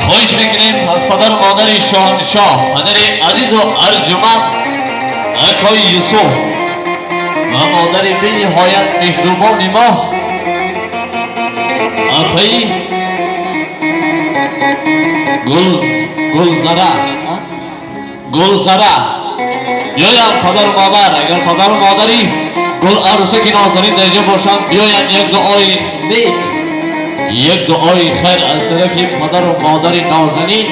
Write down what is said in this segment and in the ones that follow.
خوش میکنیم از پدر و مادر شاهنشاه پدر عزیز و ارجمند اکای یوسف و مادر به نهایت مهربان ما اپی گلزره بیایم پدر و مادر. اگر پدر و مادری گل عروسک نازنین در اینجا باشند بیایم یک دعای نیک یک دعای خیر از طرف پدر و مادر نازنین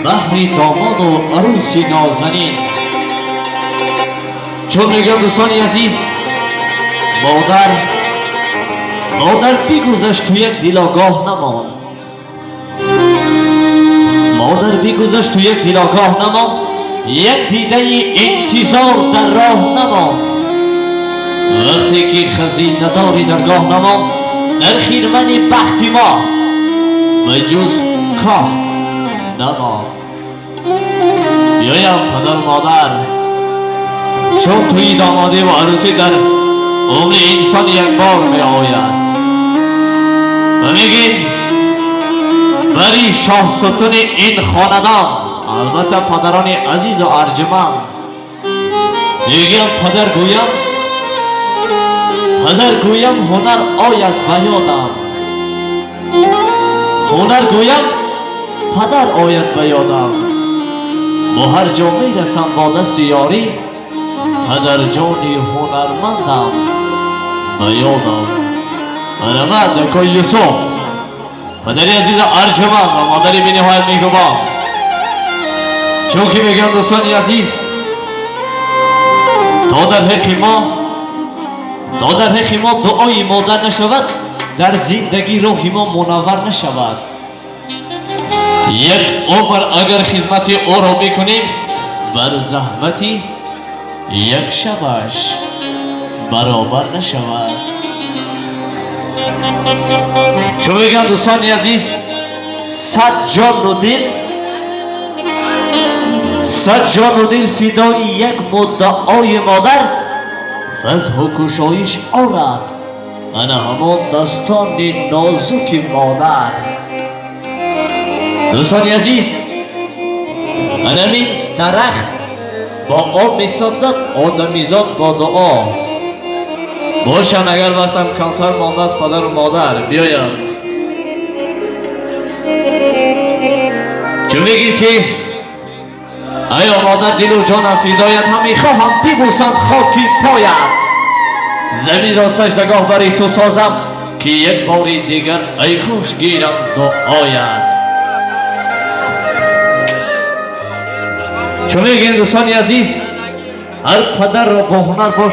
بهر داماد و عروس نازنین. چون میگم دوستان عزیز مادر بیگذشت تو یک دیلاگاه نماند. مادر بیگذشت تو یک دیلاگاه نماند. یک دیده انتظار در راه نماند. وقتی که خزینه داری درگاه نماند در خیرمن بخت ما و جز کاه نماند. بیایم پدر مادر چون توی دامادی و عروسی در عمر انسان یک بار می آید و میگیم بری شاه ستون این خاندان البته پدران عزیز و ارجمند میگیم پدر گویم هنر آید به یادم. هنر گویم پدر آید به یادم. با هر جا میرسم با دست یاری پدر جانی هنرمندم به یادم. مرمد اکای یوسف پدری عزیز ارجمند و مادری بی نهایت مهربان. چون که میگم دوستان عزیز تا در حق ما دعای مادر نشود در زندگی روح ما منور نشود. یک عمر اگر خدمت او را میکنیم بر زحمتی یک شبش برابر نشود. چون میگم دوستان عزیز صد جان و دل فدای یک مدعای مادر فتح و کشایش آرد انا همان دستان نازک مادر. دوستان عزیز همین درخت با آب میسازد آدمیزاد با دعا. باشم اگر وقتم کمتر مانده است پدر و مادر بیایم. چون میگیم که ایا مادر دل و جانم فدایت هم میخواهم ببوسم خاکی پایت. زمین را سجدگاه برای تو سازم که یک بار دیگر ای کاش گیرم دعایت. چون میگیم دوستان عزیز هر پدر را با هنر باش